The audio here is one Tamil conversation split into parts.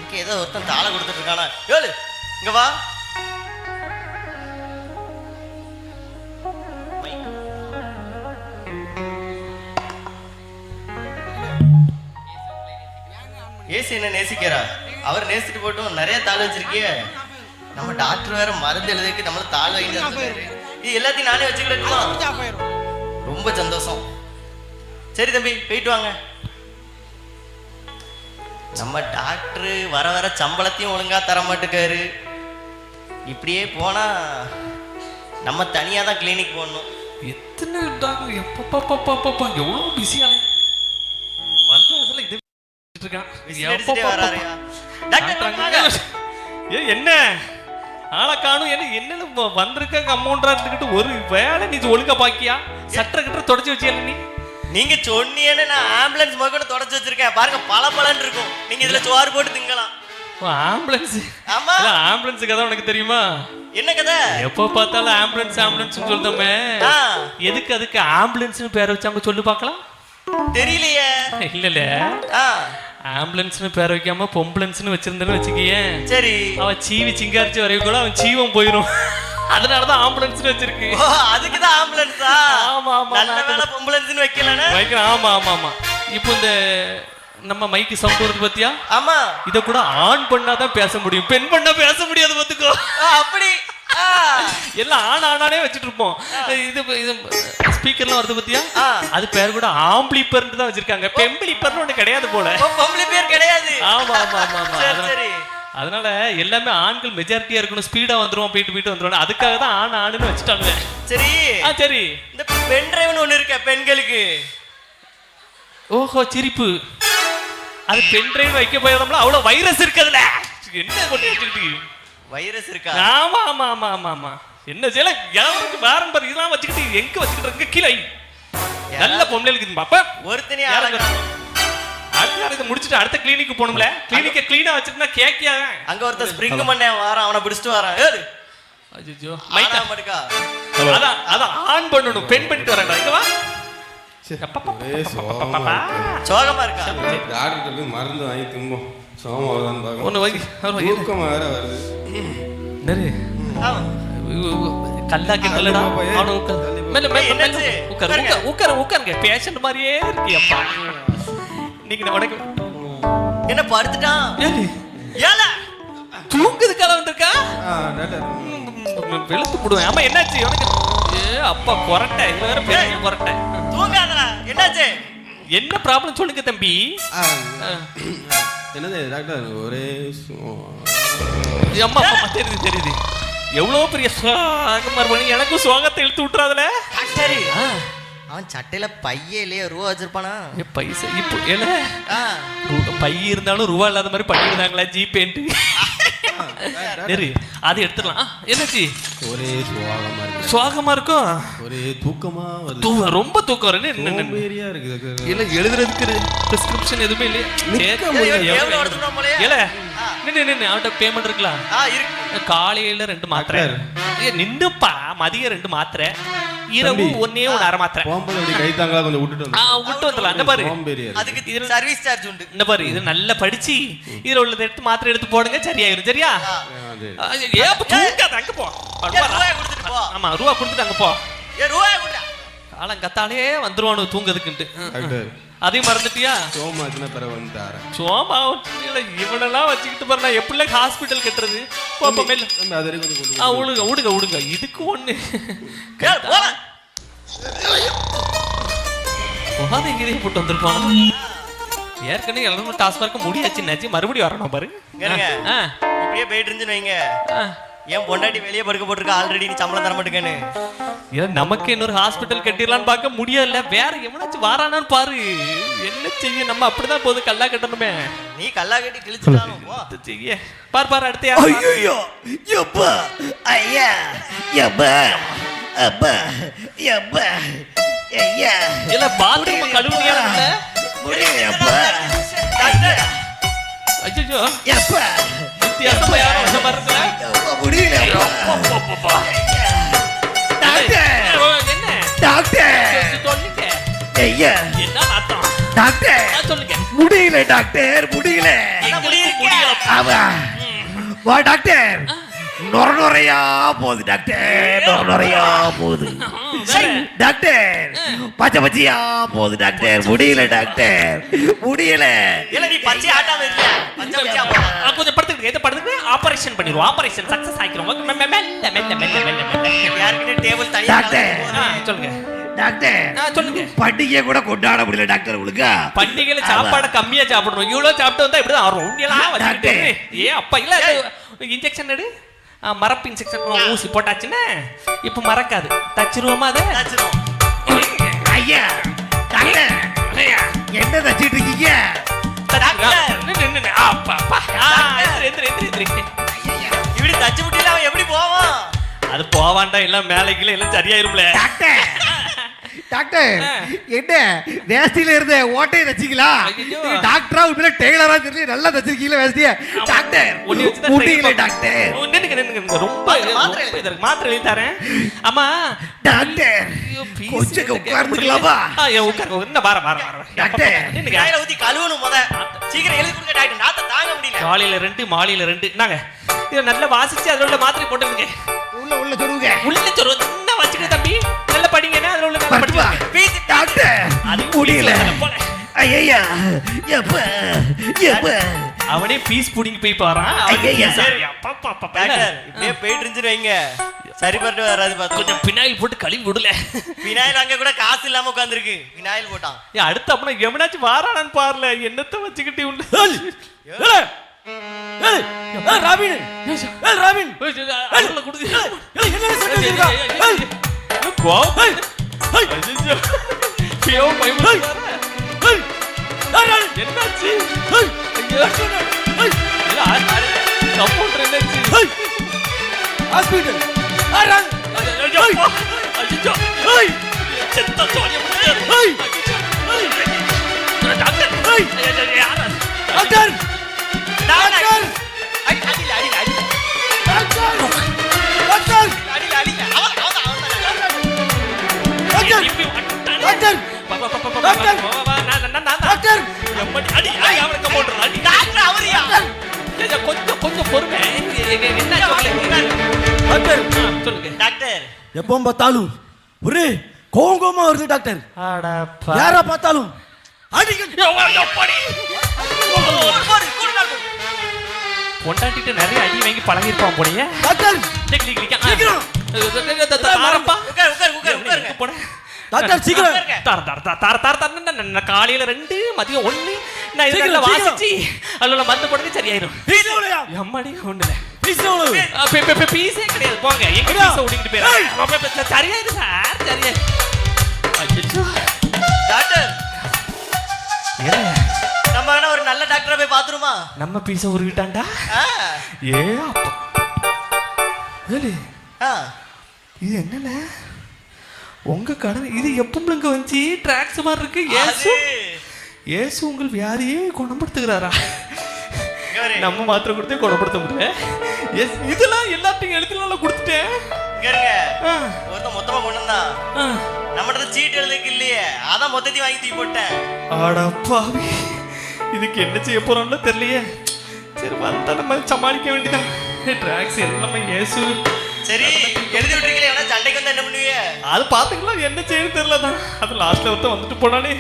இங்க ஏதோ ஒருத்தன் தாளை கொடுத்துட்டு இருக்கானா? ஏழு இங்க வா. ஏசி என்ன நேசிக்கிறா? அவர் நேசிட்டு போட்டும் நிறைய தாள் வச்சிருக்கிய. நம்ம டாக்டர் வேற மருந்து எழுதிக்கு நம்மள தாள் வாங்கி இது எல்லாத்தையும் நானே வச்சுக்கிட்டுமா? ரொம்ப சந்தோஷம். சரி தம்பி போயிட்டு வாங்க. நம்ம டாக்டர் வர வர சம்பளத்தையும் ஒழுங்கா தர மாட்டேக்காரு. இப்படியே போனா நம்ம தனியா தான் கிளினிக் போடணும். எத்தனை டாக்டர் எப்பப்பா எவ்வளவு பிஸியா வந்ததுல இது என்ன ஆளை காணும் என்ன வந்திருக்க அமௌண்டா இருந்துக்கிட்டு ஒரு வேலை நீ ஒழுங்கா பாக்கியா சட்டை கிட்ட தொடச்சு வச்சியா நீ? நீங்க சொன்னீன்னு நான் ஆம்புலன்ஸ் மகன் தொடச்சு வச்சிருக்கேன் பாருங்க, பல இருக்கும். நீங்க இதுல சோறு போட்டு திங்கலாம். ஆம்புலன்ஸ்? ஆமா, ஆம்புலன்ஸ் கதை உனக்கு தெரியுமா? என்ன கதை? எப்ப பார்த்தாலும் ஆம்புலன்ஸ் ஆம்புலன்ஸ் சொல்றோமே, எதுக்கு அதுக்கு ஆம்புலன்ஸ் பேரை வச்சாங்க சொல்லு பார்க்கலாம். தெரியலையே. இல்ல ஆம்புலன்ஸ்னு பேர் வைக்காம பொம்புலன்ஸ்னு வச்சிருந்தேன்னு வச்சுக்கியே, சரி அவன் சீவி சிங்காரிச்சு வரைக்கும் அவன் சீவம் போயிடும். அதனாலதான் ஆம்புலன்ஸ் வச்சிருக்கு. அதுக்குதான் ஆம்புலன்ஸா? ஆமா ஆமா, நல்ல வேளை பொம்புலன்ஸ் வைக்கலனா வைக்கலாம். ஆமா ஆமா ஆமா. இப்போ இந்த நம்ம மைக்கு சவுண்ட் வருது பாத்தியா? ஆமா. இத கூட ஆன் பண்ணாதான் பேச முடியும், பெண் பண்ணா பேச முடியாது பாத்துக்கோ. அப்படி எல்லாம் ஆனானே வச்சுட்டு இருப்போம். இது ஸ்பீக்கர்லாம் வருது பத்தியா? அது பேர் கூட ஆம்பிளிப்பர் தான் வச்சிருக்காங்க. பெம்பிளிப்பர்னு ஒண்ணு கிடையாது போல. பெம்பிளிப்பர் கிடையாது. ஆமா ஆமா ஆமா. சரி. அதனால எல்லாமே ஆண்கள் மெஜாரிட்டியா இருக்கணும், ஸ்பீடா வந்துருவோம், போயிட்டு வந்துருவோம். அதுக்காக தான் ஆணுன்னு வச்சுட்டாங்க. சரி சரி. இந்த பென் டிரைவ்னு ஒண்ணு இருக்க பெண்களுக்கு. ஓஹோ சிரிப்பு. அது பென் டிரைவ் வைக்க போயிருந்தோம்ல, அவ்வளவு வைரஸ் இருக்குதுல. என்ன கொண்டு வச்சுக்கிட்டு வைரஸ் இருக்கா? ஆமா ஆமா ஆமா ஆமா ஆமா. என்ன செய்யல யாருக்கு பாரம்பரியம் இதெல்லாம் வச்சுக்கிட்டு எங்க வச்சுக்கிட்டு இருக்க? கீழே நல்ல பொம்பளைகளுக்கு பாப்பா ஒருத்தனே அடுத்த முடிச்சுட்டு அடுத்த கிளினிக்கு போகணும்ல. கிளினிக்க கிளீனா வச்சிருந்தா கேக்கியா? அங்க ஒருத்தன் ஸ்ப்ரிங் பண்ண வாரான், அவனை பிடிச்சிட்டு வாரான். அஜிஜோ மைக்கா மடுக்கா. அதான் ஆன் பண்ணணும், பெண் பண்ணிட்டு வரேன்டா. இங்க வா. சோகமா இருக்கா? டாக்டர் மருந்து வாங்கி தும்போம். சோகமாவதான் பாக்க ஒன்னு வாங்கி தூக்கம் வேற வருது. நெரு கல்லாக்கி நல்லடா. மெல்ல மெல்ல உட்காருங்க. பேஷண்ட் மாதிரியே இருக்கியப்பா. நீங்க உனக்கு என்ன படுத்துட்டான்? ஏல தூங்குதுக்கால வந்திருக்கா? வெளுத்து போடுவேன். ஆமா என்னாச்சு உனக்கு? அப்பா கொரட்டை, இது வேற பெரிய கொரட்டை. தூங்காதடா. என்னாச்சு? என்ன ப்ராப்ளம் சொல்லுங்க தம்பி. என்னது டாக்டர் ஒரே அம்மா தெரியுது எவ்வளவு பெரிய சோகமா பண்ணி எனக்கும் சோகத்தை இழுத்து விட்டுறாதுல. சரி அவன் சட்டையில பையிலே ரூபா வச்சிருப்பானா? பைசா இப்போ ஏல பை இருந்தாலும் ரூபா இல்லாத மாதிரி பண்ணிருந்தாங்களா ஜிபேன்ட்டு? அது எடுத்துடலாம். என்னாச்சு? ஒரே சோகமா இருக்கும், ஒரே தூக்கமா ரொம்ப தூக்கம் வருது. இல்ல எழுதுறதுக்கு பிரிஸ்கிரிப்ஷன் எதுவுமே இல்லையா? அவன்கிட்ட பேமெண்ட் இருக்கலாம். காலையில 2 மாத்திரை, நின்னுப்பா மதியம் 2 மாத்திரை, இரவு ஒன்னே 1 அரை மாத்திரை. கைத்தாங்களா கொஞ்சம் விட்டு வந்துடலாம். இந்த பாரு அதுக்கு சர்வீஸ் சார்ஜ் உண்டு. இந்த பாரு இது நல்லா படிச்சு இதுல உள்ளதை எடுத்து மாத்திரை எடுத்து போடுங்க, சரியாயிரும். சரியா? அங்க போ. ஆமா ரூபா கொடுத்துட்டு அங்க போ. காலங்கத்தாலே வந்துருவானு தூங்குறதுக்குன்ட்டு. அதையும் மறந்துட்டியா? சோமா இவனெல்லாம் வச்சுக்கிட்டு பாரு, நான் எப்படி ஹாஸ்பிட்டல் கட்டுறது? விடுங்க இதுக்கு ஒண்ணு போகாதீங்க போட்டு வந்திருப்பான். ஏற்கனவே எல்லாரும் டாஸ்மார்க்கு முடியாச்சு நச்சு, மறுபடியும் வரணும் பாரு. இப்படியே போயிட்டு இருந்துன்னு வைங்க, ஏன் பொண்டாட்டி வெளியே படுக்க போட்டிருக்கா ஆல்ரெடி, நீ சம்பளம் தர மாட்டேங்கன்னு. நமக்கு இன்னொரு ஹாஸ்பிட்டல் கட்டிடலான்னு பார்க்க முடியல, வேற எவனாச்சும் வாரானான்னு பாரு. என்ன செய்ய, நம்ம அப்படிதான் போது கல்லா கட்டணுமே. நீ கல்லா கட்டி கிழிச்சுட்டாலும் செய்ய பாரு அடுத்த. ஐயோ யப்பா ஐயா யப்பா அப்பா யப்பா ஐயா இல்ல பாத்ரூம் கழுவுனியா? முடியலப்பா. ஐயோ யப்பா வித்தியாசமா யாரோ வந்த மாதிரி இருக்குல. முடியல. டாக்டர் என்ன டாக்டர் சொல்லுங்க. ஐயா என்ன நாத்தம்? டாக்டர் சொல்லுங்க. முடியல டாக்டர், முடியல. ஆமா. வா டாக்டர், நொறையா போகுது டாக்டர், நொறையா போகுது டாக்டர், பச்சை பச்சையா போகுது டாக்டர், முடியல டாக்டர், முடியல. நீ பச்சை ஆட்டாம இல்ல, பச்சை பச்சையா போ. கொஞ்சம் படுத்துக்கிட்டு இதை படுத்துக்கிட்டு ஆபரேஷன் பண்ணிடுவோம். ஆபரேஷன் சக்சஸ் ஆக்கிடுவோம். மெல்ல மெல்ல மெல்ல மெல்ல. யாருக்கிட்ட டேபிள் தனியா டாக்டர் சொல்லுங்க டாக்டர், சொல்லுங்க. பண்டிகை கூட கொண்டாட முடியல டாக்டர் உங்களுக்கு. பண்டிகையில சாப்பாடு கம்மியா சாப்பிடணும். இவ்வளவு சாப்பிட்டு வந்தா இப்படிதான் ஆகும். உண்மையெல்லாம் வச்சுக்கிட்டு ஏ அப்பா இல்ல இன்ஜெக்ஷன் எடு. மரப்பு இன்ஜெக்ஷன் ஊசி போட்டாச்சுன்னா இப்ப மறக்காது. தச்சிருவோமா அதை? ஐயா டாக்டர், என்ன தச்சிட்டு இருக்கீங்க? இப்படி தச்சு விட்டீங்களா அவன் எப்படி போவான்? அது போவான்டா, எல்லாம் மேலே கீழே எல்லாம் சரியாயிரும்ல. டாக்டர் டாக்டர், என்ன வேஷ்டியில இருந்த ஓட்டையை தச்சிங்களா? டாக்டரா உண்மையில டெய்லரா தெரியல, நல்லா தச்சிருக்கீங்களா வேஷ்டிய? டாக்டர் முடியல டாக்டர். ரொம்ப மாத்திரை எழுதி தரேன். ஆமா டாக்டர், கொஞ்சம் உட்கார்ந்துக்கலாமா? உட்காருங்க. வர டாக்டர் ஊத்தி கழுவணும் முத. சீக்கிரம் எழுதி கொடுங்க டாக்டர், நாத்த தாங்க முடியல. காலையில 2 மாலையில 2 நாங்க இதை நல்லா வாசிச்சு அதோட உள்ள மாத்திரை போட்டுருங்க. உள்ள சொல்லுங்க. உள்ள சொல்லுங்க. என்ன வச்சுக்க தம்பி, நல்லா படிங்கன்னா அதுல உள்ள நல்லா படிச்சு. டாக்டர் முடியல. ஐயா எப்ப எப்ப அவனே பீஸ் புடிங்கி போய் பாறான். ஐயா டாக்டர் இப்படியே போயிட்டு இருந்துட்டு வைங்க, சரி பண்ணிட்டு வராது. பார்த்து கொஞ்சம் பினாயில் போட்டு கழுவி விடல. பினாயில் அங்க கூட காசு இல்லாம உட்கார்ந்துருக்கு, பினாயில் போட்டான். அடுத்து அப்பனா எவனாச்சும் வாரானான்னு பாருல. என்னத்த வச்சுக்கிட்டு உள்ள ராபின் ராபின் என்னாச்சு? ஹாஸ்பிடல் டாக்டர் டாக்டர் அடில அடில அடில டாக்டர் டாக்டர் அடில அடில அவன் டாக்டர் டாக்டர் டாக்டர் அடி அடி அவனுக்கு போடுறான். அடி டாக்டர் அவரியா? கொஞ்சம் பொறுமை. என்ன டாக்டர் சொல்லுங்க. டாக்டர் எப்போ பார்த்தாலும் ஒரே கோங்கோமா வருது டாக்டர். யாரா பார்த்தாலும் பொண்டாட்டிட்டு நிறைய அடி வாங்கி பழகிருப்பான் போனீங்க டாக்டர். டாக்டர் சீக்கிரம். காலையில 2 மதியம் 1 நான் இதெல்லாம் வாசிச்சு அதுல மருந்து போடுறது சரியாயிரும். எம்மாடி ஒண்ணுல பீஸே கிடையாது. போங்க எங்க பீஸ ஓடிக்கிட்டு போயிரு. சரியாயிரு சார், சரியாயிரு. டாக்டர் நம்ம வேணா ஒரு நல்ல டாக்டரா போய் பாத்துருமா? நம்ம பீஸ உருவிட்டான்டா. ஏ அப்பா இது என்னல உங்க கடை இது எப்பவுங்க வந்து ட்ராக்ஸ் மாதிரி இருக்கு. ஏசு உங்கள் வியாதியே குணப்படுத்துகிறாரா? நம்ம மாத்திரை கொடுத்தே குணப்படுத்த முடியல. இதெல்லாம் எல்லாத்தையும் எழுத்துல கொடுத்துட்டேன். ஒருத்த மொத்தமா கொண்டு வந்தான். நம்மகிட்ட சீட் எழுதுக்கு இல்லையே, அதான் மொத்தத்தையும் வாங்கி தூக்கி போட்டேன். அடப்பாவி, இதுக்கு என்ன செய்ய போறோம்னு தெரியலையே. சரி வந்தா நம்ம சமாளிக்க வேண்டியதான். ட்ராக்ஸ் எல்லாமே ஏசு. சரி எழுதி விட்டுருக்கீங்களே, எவனா சண்டைக்கு வந்தா என்ன பண்ணுவீங்க? அது பாத்துக்கலாம், என்ன செய்யணும் தெரியலதான். அது லாஸ்ட்ல ஒருத்த வந்துட்டு போனானே.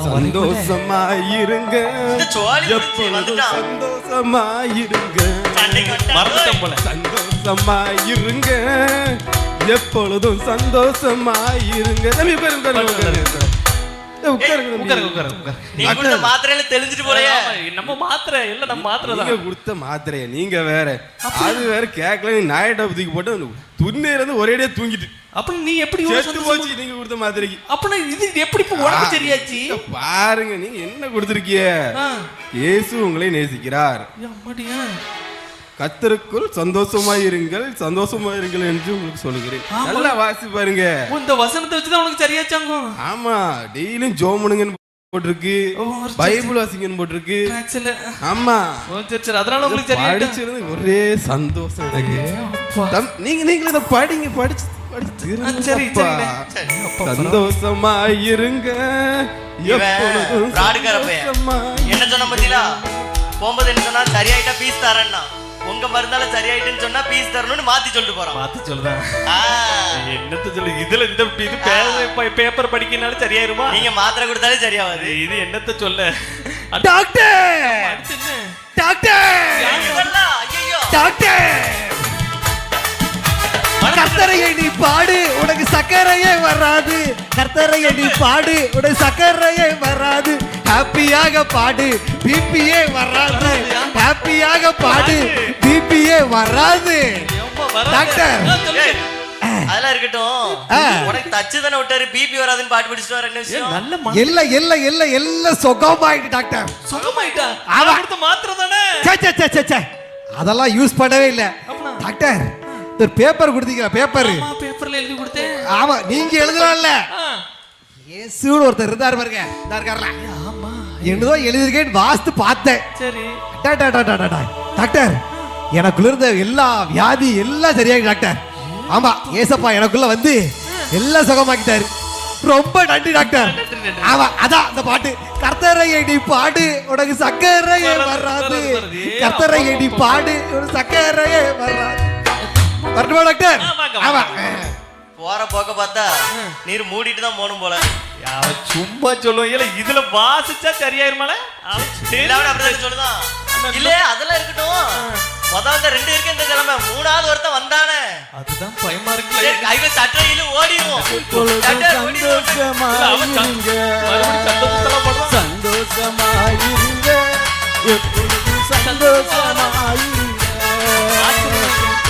சந்தோஷமா இருங்க, இந்த சோழி முடிச்சு வந்துட்டான். சந்தோஷமா இருங்க, சண்டைக்கு வந்தா மறந்துட்டோம் போல. சந்தோஷமா இருங்க, எப்பொழுதும் சந்தோஷமா இருங்க. தம்பி உட்காருங்க. நீங்க கொடுத்த மாத்திரையில தெளிஞ்சிட்டு போலையே. நம்ம மாத்திரை இல்ல, நம்ம மாத்திரை நீங்க கொடுத்த மாத்திரைய நீங்க வேற, அது வேற கேட்கல. நாயிட்ட தூக்கி போட்டு துண்ணீர் வந்து ஒரேடியா தூங்கிட்டு. அப்ப நீ எப்படி செத்து போச்சு நீங்க கொடுத்த மாத்திரைக்கு? அப்ப இது எப்படி உடம்பு சரியாச்சு? பாருங்க, நீங்க என்ன கொடுத்திருக்கீங்க. இயேசு உங்களை நேசிக்கிறார். கர்த்தருக்குள் சந்தோஷமா இருங்கள், சந்தோஷமா இருங்கள் என்று உங்களுக்கு சொல்லுகிறேன். நல்லா வாசி பாருங்க. இந்த வசனத்தை வச்சுதான் உனக்கு சரியாச்சாங்க. ஆமா, டெய்லியும் ஜோமனுங்கன்னு போட்டிருக்கு, பைபிள் வாசிங்கன்னு போட்டிருக்கு. ஆமா, சரி அதனால உங்களுக்கு சரியா படிச்சிருந்து ஒரே சந்தோஷம் எனக்கு. நீங்க இத படிங்க, படிச்சு சரி சந்தோஷமா இருங்க, எப்பொழுதும் fraud-கார பையன். சந்தோஷமாய் என்ன சொன்ன பத்தியா? போகும்போது என்ன சொன்னா, சரியாயிட்டா பீஸ் தரேன்னா. உங்க மருந்தால சரியாயிட்டுன்னு சொன்னா பீஸ் தரணும்னு மாத்தி சொல்லிட்டு போறான். பார்த்து சொல்லுதான். ஆ, என்னத்த சொல்லு, இதுல இந்த இது பேப்பர் படிக்கனாலும் சரியாயிருமா? நீங்க மாத்திரை கொடுத்தாலே சரியாவாது. இது என்னத்த சொல்ல? டாக்டர் அடுத்து என்ன? டாக்டர் இதெல்லாம், ஐயையோ. டாக்டர் கர்த்தரையை நீ பாடு உனக்கு சக்கரையே வராது. கர்த்தரையை நீ பாடு உனக்கு சக்கரையே வராது. ஹாப்பியாக பாடு பிபியே வராது. ஹாப்பியாக பாடு பிபியே வராது. ஏம்மா வராது? டாக்டர். ஆ, சொல்லு. அதெல்லாம் இருக்கட்டும். ஆ. உனக்கு தச்சு தானே விட்டாரு, பிபி வராதுன்னு பாட்டு பிடிச்சிட்டு வர. என்ன ஏய், விஷயம்? நல்ல எல்லாம் சுகமாயிட்டு டாக்டர். சுகமாயிட்டா? ஆமா. கொடுத்த மாத்திரை தானே? சே அதெல்லாம் யூஸ் பண்ணவே இல்லை அப்படின்னா? டாக்டர். ஒரு பேப்பர் கொடுத்தீங்க பேப்பர். ஆமா, பேப்பர்ல எழுதி கொடுத்தேன். ஆமா நீங்க எழுதலாம்ல. ஆ. இயேசுன்னு ஒருத்தர் இருந்தார் பாருங்க, இந்த இருக்கார்ல. ஆமா. என்னதோ எழுதிருக்கேன்னு வாஸ்து பார்த்தேன். சரி. டாக்டர் எனக்குள்ள இருந்த எல்லா வியாதி எல்லாம் சரியாகி டாக்டர். ஆமா ஏசப்பா எனக்குள்ள வந்து எல்லாம் சுகமாக்கிட்டாரு. ரொம்ப நன்றி டாக்டர். நன்றி. ஆமா அதான் அந்த பாட்டு. கர்த்தரையை நீ பாடு உனக்கு சக்கரையே வராது. கர்த்தரையை நீ பாடு உனக்கு சக்கரையே வராது. வரட்டுமா டாக்டர்? ஆமா போற போக்க பார்த்தா நீர் மூடிட்டு தான் போகணும் போல. அவன் சும்மா சொல்லுவோம். இல்ல இதுல வாசிச்சா சரியாயிருமால? எல்லாரும் அப்படிதான் சொல்லுதான். இல்ல அதெல்லாம் இருக்கட்டும். முதல்ல 2 இருக்கு இந்த கிழமை, 3வது ஒருத்தன் வந்தானே. அதுதான் பயமா இருக்கு. சரி, கையில சட்டையில ஓடிடுவோம். எப்பொழுதும் டாக்டர், ஓடிடுவோம். சந்தோஷமாயிருங்க சந்தோஷமாயிருங்க எப்பொழுதும் சந்தோஷமாயிருங்க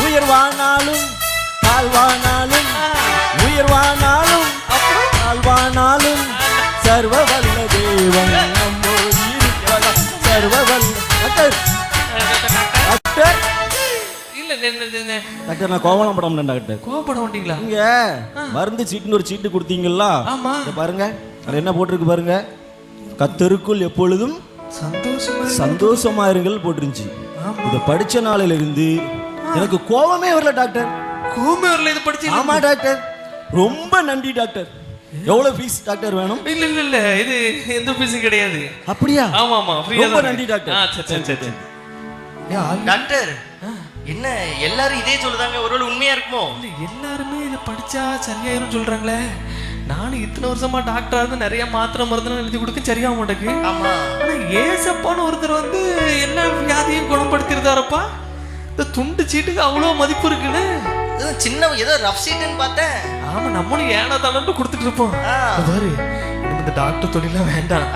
உயர்வானாலும் தாழ்வானாலும் உயர்வானாலும் தாழ்வானாலும் சர்வ வல்ல தேவன் நம்மோடு இருக்கிறார். சர்வ வல்ல டாக்டர் டாக்டர் டாக்டர் நான் கோவலம் பட மாட்டேன் டாக்டர். கோவப்பட மாட்டீங்களா? நீங்க மருந்து சீட்டுன்னு ஒரு சீட்டு கொடுத்தீங்களா? ஆமா. இத பாருங்க, அது என்ன போட்டிருக்கு பாருங்க. கர்த்தருக்குள் எப்பொழுதும் சந்தோஷமா இருங்கள் போட்டிருந்துச்சு. இத படிச்ச நாளில இருந்து எனக்கு கோவமே வரல டாக்டர். கோமேர்ல இது படிச்சு? ஆமா டாக்டர், ரொம்ப நன்றி டாக்டர். எவ்வளவு ஃபீஸ் டாக்டர் வேணும்? இல்ல இது எந்த ஃபீஸும் கிடையாது. அப்படியா? ஆமா ஃப்ரீயா. ரொம்ப நன்றி டாக்டர். சரி. டாக்டர் என்ன எல்லாரும் இதே சொல்லுதாங்க, ஒருவேளை உண்மையா இருக்குமோ? இல்ல எல்லாருமே இதை படிச்சா சரியாயிரும் சொல்றாங்களே. நானும் இத்தனை வருஷமா டாக்டரா இருந்து நிறைய மாத்திரை மருந்துலாம் எழுதி கொடுக்க சரியாக மாட்டேங்குது. ஆமா. ஆனா ஏசப்பான்னு ஒருத்தர் வந்து எல்லா வியாதியும் குணப்படுத்திருந்தாரப்பா. இந்த துண்டு சீட்டுக்கு அவ்வளோ மதிப்பு இருக்குன்னு. இது சின்ன ஏதோ ரஃப் சீட்டுன்னு பார்த்தேன். ஆமா, நம்மளும் ஏனா தானு கொடுத்துட்டு இருப்போம். பாரு, இந்த டாக்டர் தொழிலாம் வேண்டாம்.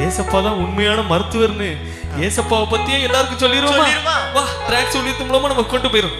ஏசப்பா தான் உண்மையான மருத்துவர்னு ஏசப்பாவை பத்தியே எல்லாருக்கும் சொல்லிடுவோமா? வா, ட்ராக் சொல்லி மூலமா நம்ம கொண்டு போயிரும்.